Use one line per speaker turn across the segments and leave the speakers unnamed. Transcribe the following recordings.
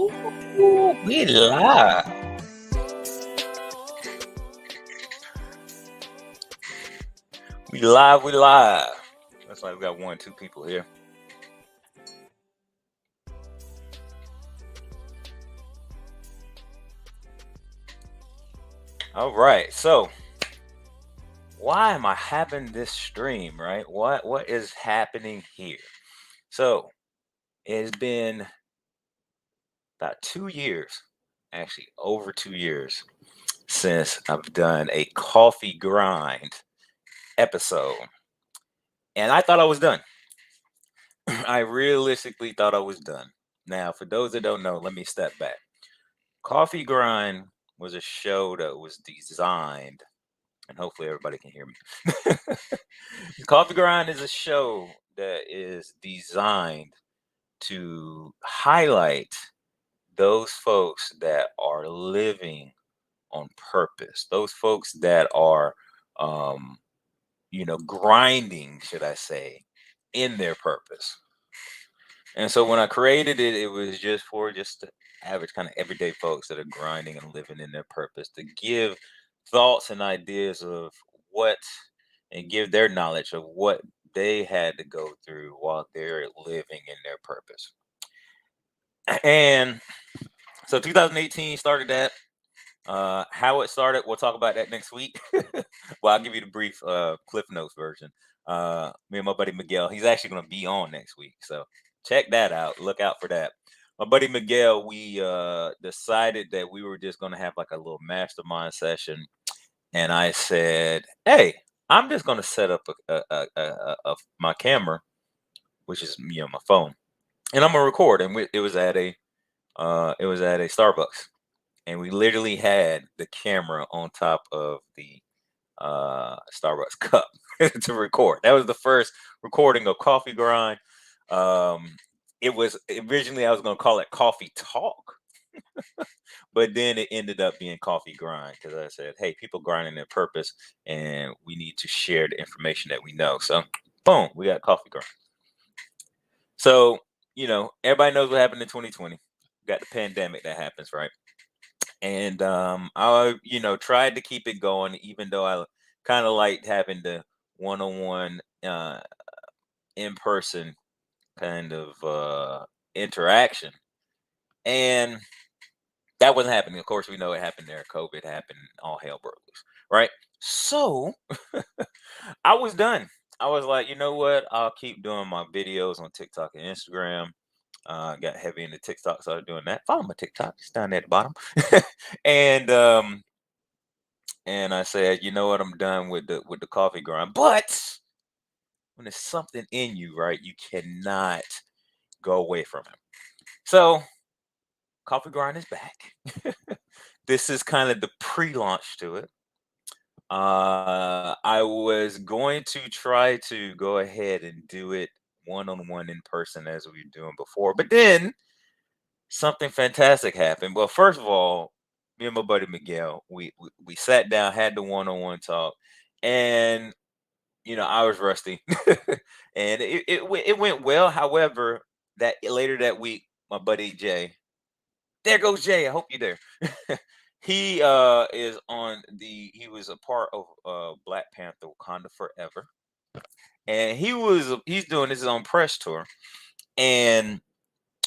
Ooh, we live. We live. We live. That's like we got 2 people here. All right. So why am I having this stream, right? What is happening here? So it's been about 2 years, actually over 2 years, since I've done a coffee grind episode. And I thought I was done. I realistically thought I was done. Now, for those that don't know, let me step back. Coffee Grind was a show that was designed, and hopefully everybody can hear me. Coffee Grind is a show that is designed to highlight those folks that are living on purpose, those folks that are, grinding, should I say, in their purpose. And so when I created it, it was just the average kind of everyday folks that are grinding and living in their purpose to give thoughts and ideas of what and give their knowledge of what they had to go through while they're living in their purpose. And so 2018 started that. How it started, we'll talk about that next week. Well, I'll give you the brief Cliff Notes version. Me and my buddy Miguel, he's actually going to be on next week. So check that out. Look out for that. My buddy Miguel, we decided that we were just going to have like a little mastermind session. And I said, hey, I'm just going to set up my camera, which is my phone, and I'm going to record. And it was at a Starbucks. And we literally had the camera on top of the Starbucks cup to record. That was the first recording of Coffee Grind. It was originally I was going to call it Coffee Talk, but then it ended up being Coffee Grind because I said, "Hey, people grinding their purpose, and we need to share the information that we know." So, boom, we got Coffee Grind. So, everybody knows what happened in 2020. We got the pandemic that happens, right? And I tried to keep it going, even though I kind of liked having the one-on-one in person kind of interaction, and that wasn't happening. Of course, we know it happened there. COVID happened, all hell broke loose, right? So I was done. I was like, you know what, I'll keep doing my videos on TikTok and Instagram. Got heavy into TikTok, started doing that. Follow my TikTok, it's down there at the bottom. and I said, you know what, I'm done with the coffee grind. But when there's something in you, right, you cannot go away from it. So coffee grind is back. This is kind of the pre-launch to it. I was going to try to go ahead and do it one-on-one in person as we were doing before, but then something fantastic happened. Well, first of all, me and my buddy Miguel, we sat down, had the one-on-one talk, and I was rusty, and it went well. However, that later that week, my buddy Jay, there goes Jay. I hope you're there. He he was a part of Black Panther Wakanda Forever, and he's doing his own press tour, and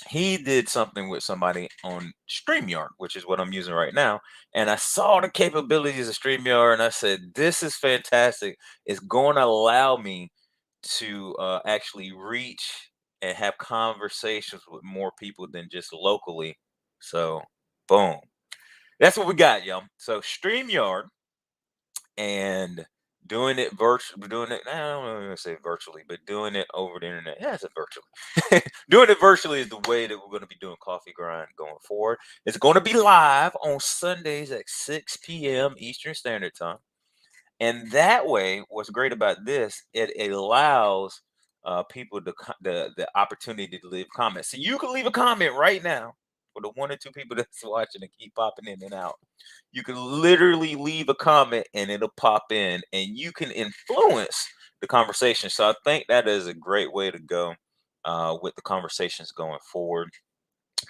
he did something with somebody on StreamYard, which is what I'm using right now. And I saw the capabilities of StreamYard, and I said, "This is fantastic. It's going to allow me to actually reach and have conversations with more people than just locally." So, boom, that's what we got, y'all. So, StreamYard and doing it, I don't know if say virtually, but doing it over the internet. Yeah, it's virtually. Doing it virtually is the way that we're going to be doing Coffee Grind going forward. It's going to be live on Sundays at 6 p.m. Eastern Standard Time. And that way, what's great about this, it allows people the opportunity to leave comments. So you can leave a comment right now for the 1 or 2 people that's watching and keep popping in and out. You can literally leave a comment and it'll pop in, and you can influence the conversation. So I think that is a great way to go with the conversations going forward.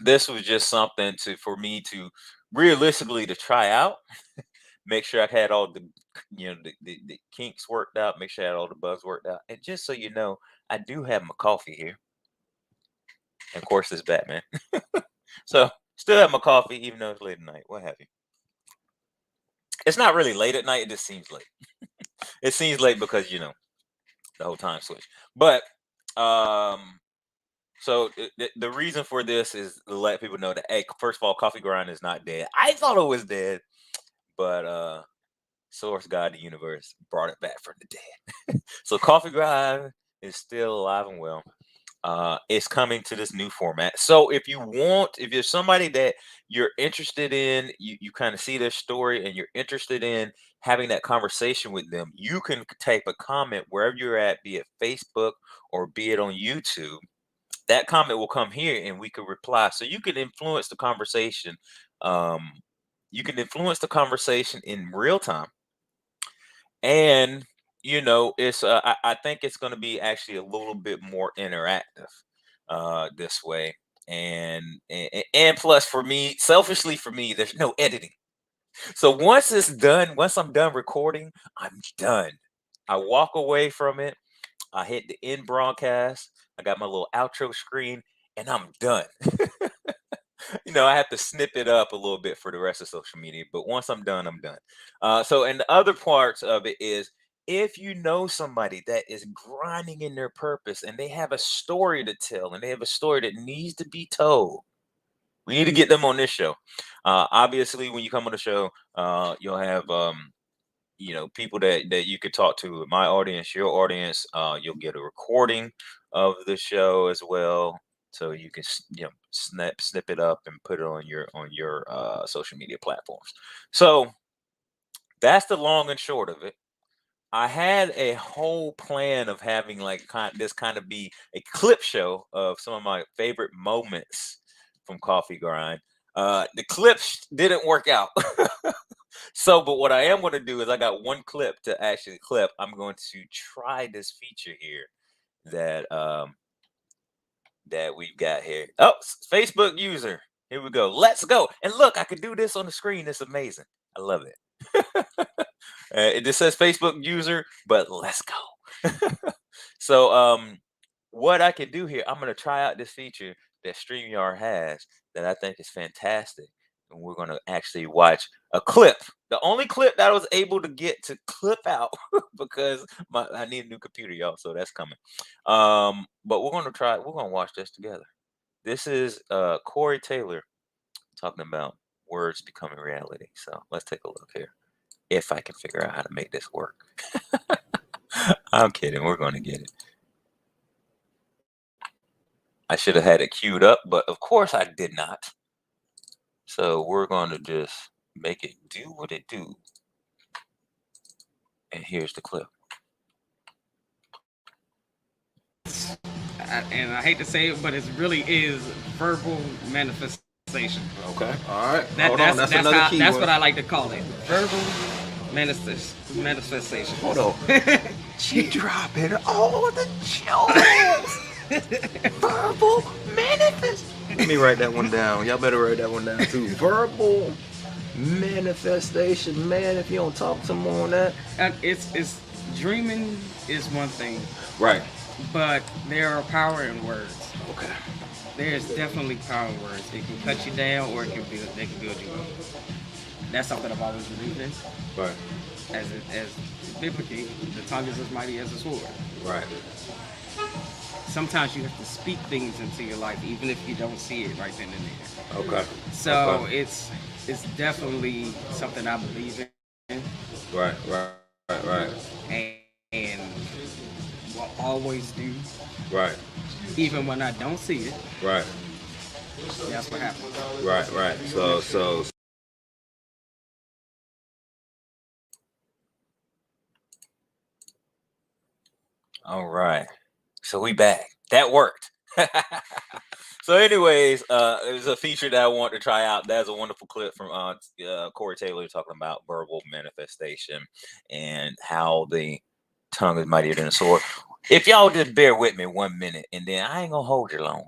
this was just something for me to realistically to try out, make sure I had all the the kinks worked out, make sure I had all the bugs worked out. And just so you know, I do have my coffee here. And of course it's Batman. So still have my coffee, even though it's late at night, what have you. It's not really late at night, it just seems late. It seems late because the whole time switch. But um so the reason for this is to let people know that, hey, first of all, Coffee Grind is not dead. I thought it was dead, but Source God, the universe, brought it back from the dead. So Coffee Grind is still alive and well. It's coming to this new format. So if you're somebody that you're interested in, you kind of see their story and you're interested in having that conversation with them, you can type a comment wherever you're at, be it Facebook or be it on YouTube. That comment will come here and we could reply. So you can influence the conversation. Um, you can influence the conversation in real time. And it's I think it's going to be actually a little bit more interactive this way. And plus, for me, selfishly, for me, there's no editing. So once it's done, once I'm done recording, I'm done. I walk away from it. I hit the end broadcast. I got my little outro screen, and I'm done. I have to snip it up a little bit for the rest of social media, but once I'm done, I'm done. So, and the other parts of it is, if you know somebody that is grinding in their purpose and they have a story to tell and they have a story that needs to be told, we need to get them on this show. Obviously, when you come on the show, you'll have people that you could talk to, my audience, your audience. You'll get a recording of the show as well, so you can snip it up and put it on your social media platforms. So that's the long and short of it. I had a whole plan of having like this kind of be a clip show of some of my favorite moments from Coffee Grind. The clips didn't work out. So, but what I am going to do is I got one clip to actually clip. I'm going to try this feature here that that we've got here. Oh, Facebook user. Here we go. Let's go. And look, I can do this on the screen. It's amazing. I love it. It just says Facebook user, but let's go. So, what I can do here, I'm going to try out this feature that StreamYard has that I think is fantastic. And we're going to actually watch a clip. The only clip that I was able to get to clip out because I need a new computer, y'all. So that's coming. But we're going to watch this together. This is Corey Taylor talking about words becoming reality. So let's take a look here. If I can figure out how to make this work. I'm kidding. We're going to get it. I should have had it queued up, but of course I did not. So we're going to just make it do what it do. And here's the clip.
And I hate to say it, but it really is verbal manifestation.
Okay. All right.
Hold
on. That's another key.
That's what I like to call it. Verbal manifestation.
Hold on. She dropping all the jewels. Verbal manifest. Let me write that one down. Y'all better write that one down too. Verbal manifestation, man. If you don't talk to more on that,
it's dreaming is one thing,
right?
But there are power in words.
Okay.
There's definitely power in words. It can cut you down, or they can build you up. That's something I've always believed in.
Right.
As biblically, the tongue is as mighty as a sword.
Right.
Sometimes you have to speak things into your life, even if you don't see it right then and there.
Okay.
So it's definitely something I believe in.
Right.
And will always do.
Right.
Even when I don't see it.
Right.
That's what happens.
Right. So.
All right. So we back. That worked. So anyways, it was a feature that I want to try out. That's a wonderful clip from Corey Taylor talking about verbal manifestation and how the tongue is mightier than a sword. If y'all just bear with me 1 minute, and then I ain't gonna hold you long.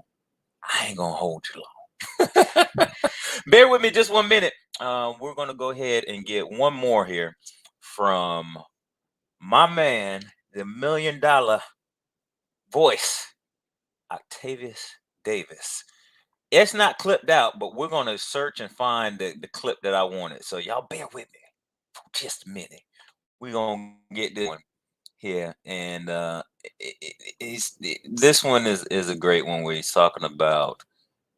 Bear with me just 1 minute. We're gonna go ahead and get one more here from my man, the $1 million voice, Octavius Davis. It's not clipped out, but we're gonna search and find the clip that I wanted. So y'all bear with me for just a minute. We're gonna get this one here, and this one is a great one where he's talking about.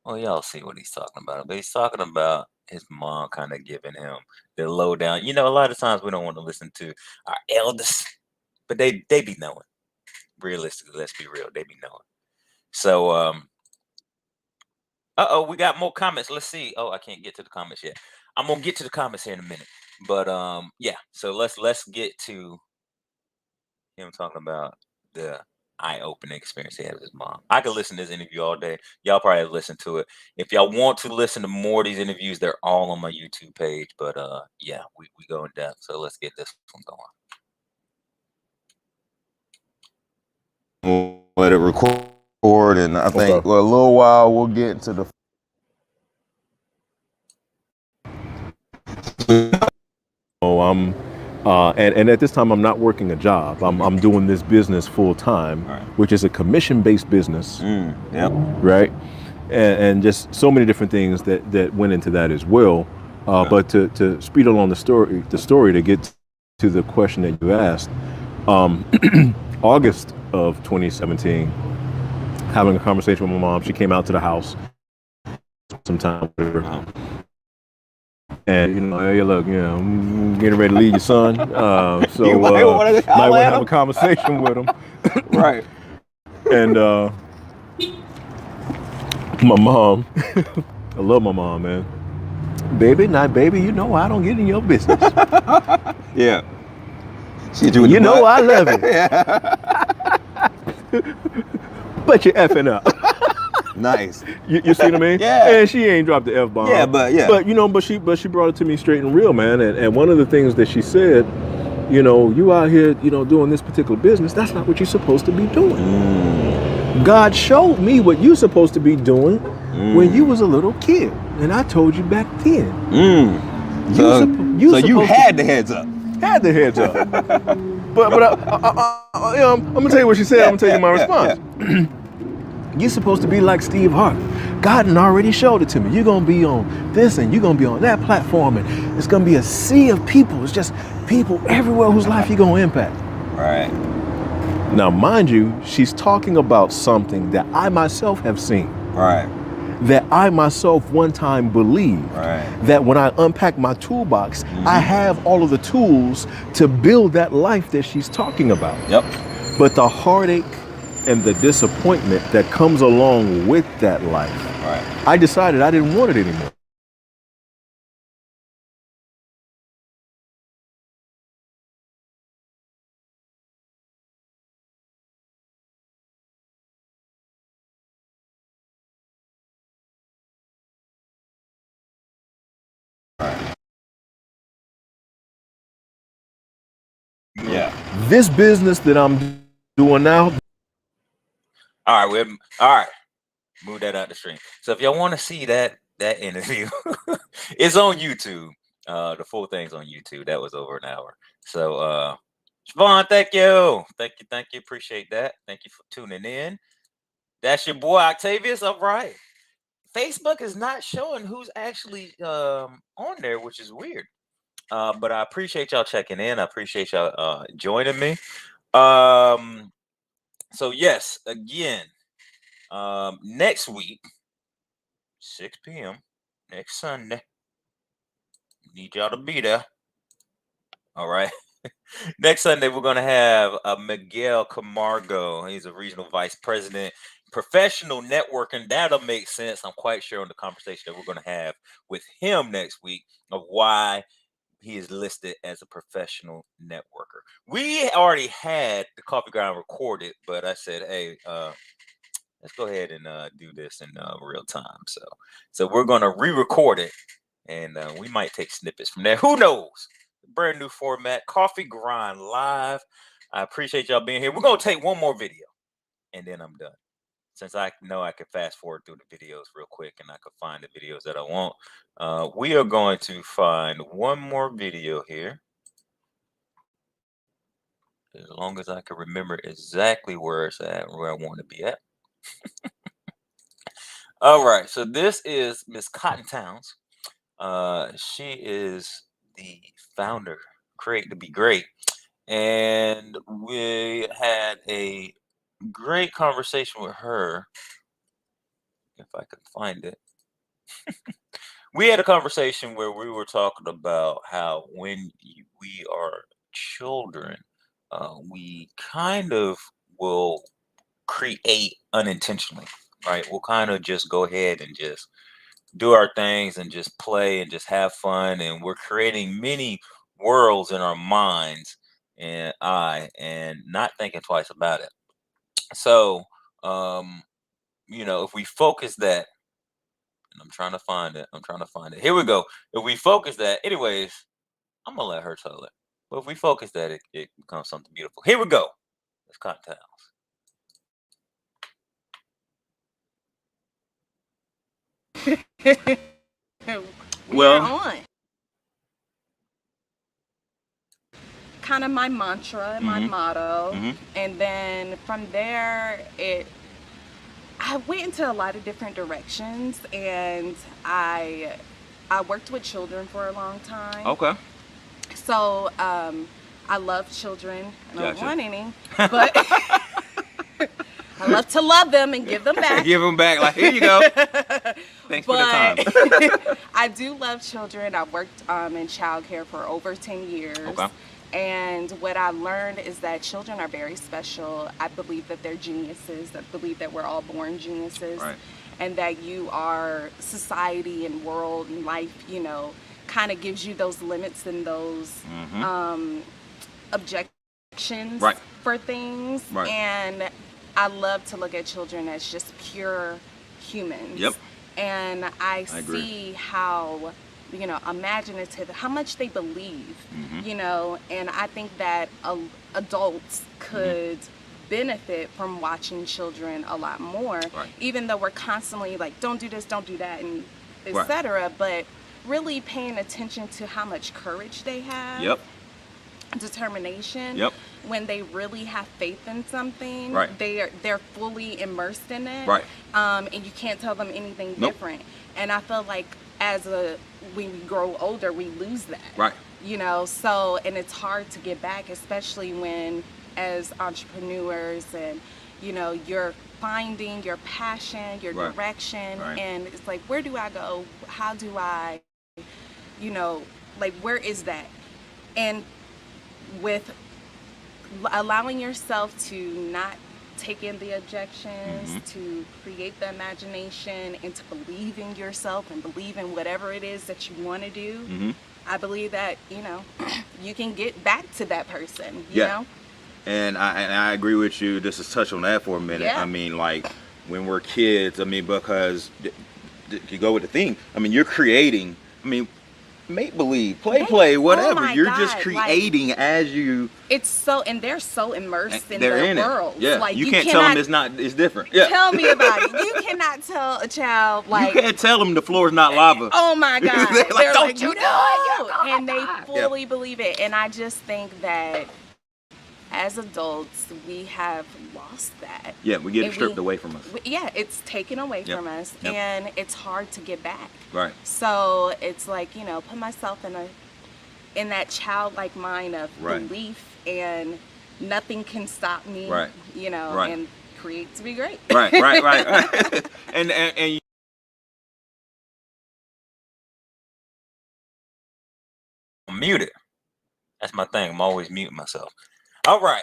Oh, y'all see what he's talking about. But he's talking about his mom kind of giving him the lowdown. You know, a lot of times we don't want to listen to our elders, but they be knowing. Realistically, let's be real, they be knowing. So uh-oh, we got more comments. Let's see. Oh, I can't get to the comments yet. I'm gonna get to the comments here in a minute. But yeah, so let's get to him talking about the eye-opening experience he had with his mom. I could listen to this interview all day. Y'all probably listen to it. If y'all want to listen to more of these interviews, they're all on my YouTube page. But yeah, we go in depth. So let's get this one
We'll let it record, and I think well, a little while we'll get into the.
Oh, and at this time I'm not working a job. I'm doing this business full time,
Right.
which is a commission-based business,
Yep.
right? And just so many different things that went into that as well. But to speed along the story to get to the question that you asked, August of 2017, having a conversation with my mom. She came out to the house sometime with her. And you know, hey, look, you know, I'm getting ready to leave your son. So
You might wanna
might
holler
want to
at
have
him.
a conversation with him.
Right.
And my mom, I love my mom, man. Baby, you know I don't get in your business.
Yeah. She hit you with
You
the
know
butt.
I love it. But you're effing up.
Nice.
You see what I mean?
Yeah.
And she ain't dropped the F-bomb.
Yeah, but yeah.
But you know, but she brought it to me straight and real, man. And one of the things that she said, you know, you out here, you know, doing this particular business, that's not what you're supposed to be doing. God showed me what you're supposed to be doing when you was a little kid. And I told you back then.
So you had the heads up.
Had the heads up. But I'm gonna tell you what she said. I'm gonna tell you my response. You're supposed to be like Steve Harvey. God had already showed it to me. You're gonna be on this and you're gonna be on that platform, and it's gonna be a sea of people. It's just people everywhere whose life you're gonna impact.
Right.
Now, mind you, she's talking about something that I myself have seen.
Right.
That I myself one time believed.
Right.
That when I unpack my toolbox, I have all of the tools to build that life that she's talking about.
Yep.
But the heartache and the disappointment that comes along with that life,
Right.
I decided I didn't want it anymore.
Yeah.
This business that I'm doing now.
All right, all right. Move that out the stream. So if y'all want to see that interview, it's on YouTube. The full thing's on YouTube. That was over an hour. So Siobhan, thank you. Appreciate that. Thank you for tuning in. That's your boy Octavius. All right. Facebook is not showing who's actually on there, which is weird. But I appreciate y'all checking in. I appreciate y'all joining me. So yes, again, next week, 6 p.m. next Sunday. Need y'all to be there. All right. Next Sunday, we're going to have Miguel Camargo. He's a regional vice president, professional networking. That'll make sense. I'm quite sure on the conversation that we're going to have with him next week of why he is listed as a professional networker. We already had the coffee ground recorded, but I said, hey, let's go ahead and do this in real time. So we're going to re-record it, and we might take snippets from there. Who knows? Brand new format, Coffee Grind Live. I appreciate y'all being here. We're going to take one more video, and then I'm done. since I know I can fast forward through the videos real quick and I can find the videos that I want, we are going to find one more video here. As long as I can remember exactly where it's at, where I want to be at. All right, so this is Miss Cotton Towns. She is the founder, Create to Be Great, and we had a great conversation with her. If I can find it, we had a conversation where we were talking about how when we are children, we kind of will create unintentionally, right? We'll kind of just go ahead and just do our things and just play and just have fun. And we're creating many worlds in our minds and not thinking twice about it. So, um, if we focus that, and I'm trying to find it, Here we go. If we focus that, anyways, I'm gonna let her tell it. But if we focus that, it becomes something beautiful. Here we go. Let's cocktails.
We are on. Kind of my mantra, my motto, and then from there, I went into a lot of different directions, and I worked with children for a long time.
Okay.
So I love children. I don't
Gotcha.
want any, but I love to love them and give them back.
Give them back. Like, here you go. Thanks for the time.
I do love children. I worked in childcare for over 10 years.
Okay.
And what I learned is that children are very special. I believe that they're geniuses. I believe that we're all born geniuses.
Right.
And that you are society and world and life, kind of gives you those limits and those objections
Right.
for things.
Right.
And I love to look at children as just pure humans.
Yep.
And I
agree.
see how, imaginative, how much they believe, and I think that adults could benefit from watching children a lot more,
Right.
even though we're constantly like, don't do this, don't do that, and
Right.
etc. But really paying attention to how much courage they have.
Yep.
Determination.
Yep.
When they really have faith in something,
Right.
they're fully immersed in it.
Right.
And you can't tell them anything
Nope.
different. And I feel like when we grow older, we lose that.
Right.
So, and it's hard to get back, especially when as entrepreneurs and you're finding your passion, your
Right.
direction,
Right.
and it's like, where do I go? How do I, where is that? And with allowing yourself to not take in the objections, to create the imagination, and to believe in yourself and believe in whatever it is that you want to do, I believe that, you can get back to that person, you know?
And I agree with you. Just to touch on that for a minute.
Yeah.
I mean, like, when we're kids, because to go with the theme, you're creating, make believe, play, whatever.
my
You're just
God,
creating as you.
It's so, and they're so immersed in
They're
their
in
world.
it. Yeah.
Like,
you can't tell them it's different. Yeah.
Tell me about it. You cannot tell a child, like,
you can't tell them the floor is not lava.
oh my God.
They're like, "Don't you do
no. And they fully believe it. And I just think that as adults, we have lost that.
Yeah, we get it
And
stripped away from us.
It's taken away from us,
Yep.
and it's hard to get back.
Right.
So it's like, put myself in that childlike mind of
Right.
belief, and nothing can stop me.
Right. Right.
And create to be great.
Right. and
I'm muted. That's my thing. I'm always muting myself. All right.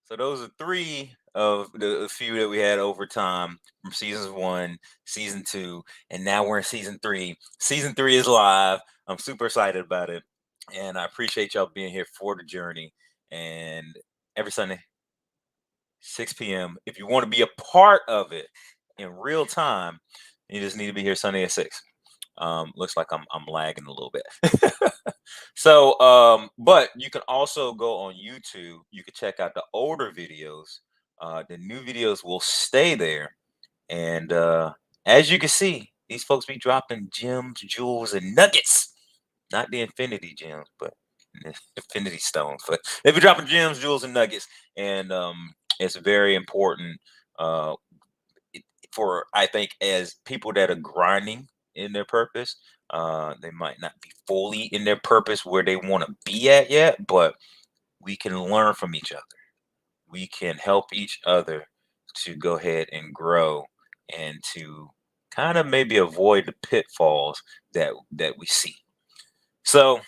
So those are three of the few that we had over time from seasons 1, season 2, and now we're in season 3. Season 3 is live. I'm super excited about it. And I appreciate y'all being here for the journey. And every Sunday, 6 p.m. If you want to be a part of it in real time, you just need to be here Sunday at 6. Looks like I'm lagging a little bit. So, but you can also go on YouTube. You can check out the older videos. The new videos will stay there. And as you can see, these folks be dropping gems, jewels, and nuggets. Not the infinity gems, but infinity stones. But they be dropping gems, jewels, and nuggets. And it's very important uh, for, I think, as people that are grinding in their purpose. They might not be fully in their purpose where they want to be at yet, but we can learn from each other. We can help each other to go ahead and grow and to kind of maybe avoid the pitfalls that we see. So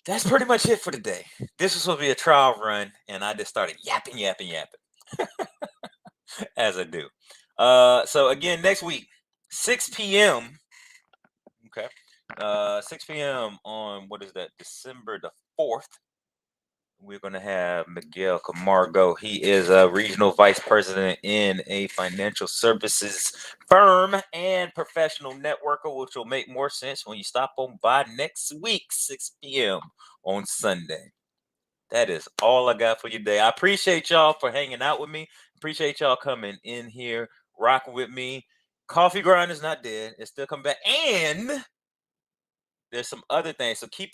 that's pretty much it for today. This was supposed to be a trial run, and I just started yapping as I do. So again, next week, 6 p.m. Okay. 6 p.m. on what is that? December the 4th. We're going to have Miguel Camargo. He is a regional vice president in a financial services firm and professional networker, which will make more sense when you stop on by next week, 6 p.m. on Sunday. That is all I got for you today. I appreciate y'all for hanging out with me. Appreciate y'all coming in here, rocking with me. Coffee grind is not dead. It's still coming back. And there's some other things. So keep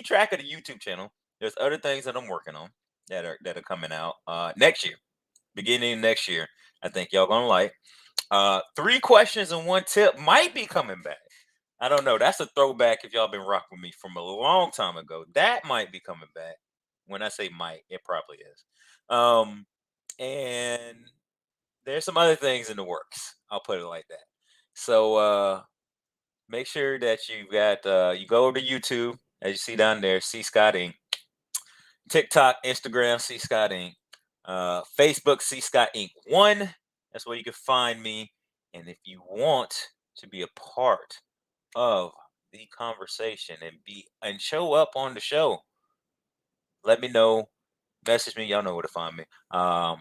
track of the YouTube channel. There's other things that I'm working on that are coming out next year, beginning of next year. I think y'all gonna like. 3 questions and 1 tip might be coming back. I don't know. That's a throwback if y'all been rocking with me from a long time ago. That might be coming back. When I say might, it probably is. And there's some other things in the works. I'll put it like that. So make sure that you got you go to YouTube, as you see down there, C Scott Inc. TikTok, Instagram, C Scott Inc. Facebook, C Scott Inc. 1. That's where you can find me. And if you want to be a part of the conversation and show up on the show, let me know. Message me. Y'all know where to find me. I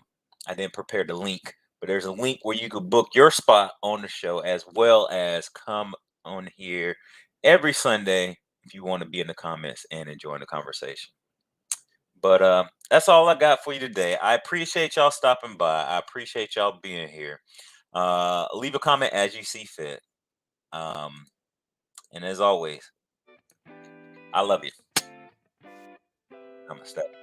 didn't prepare the link, but there's a link where you could book your spot on the show, as well as come on here every Sunday if you want to be in the comments and enjoying the conversation. But that's all I got for you today. I appreciate y'all stopping by. I appreciate y'all being here. Leave a comment as you see fit. And as always, I love you. I'm gonna step.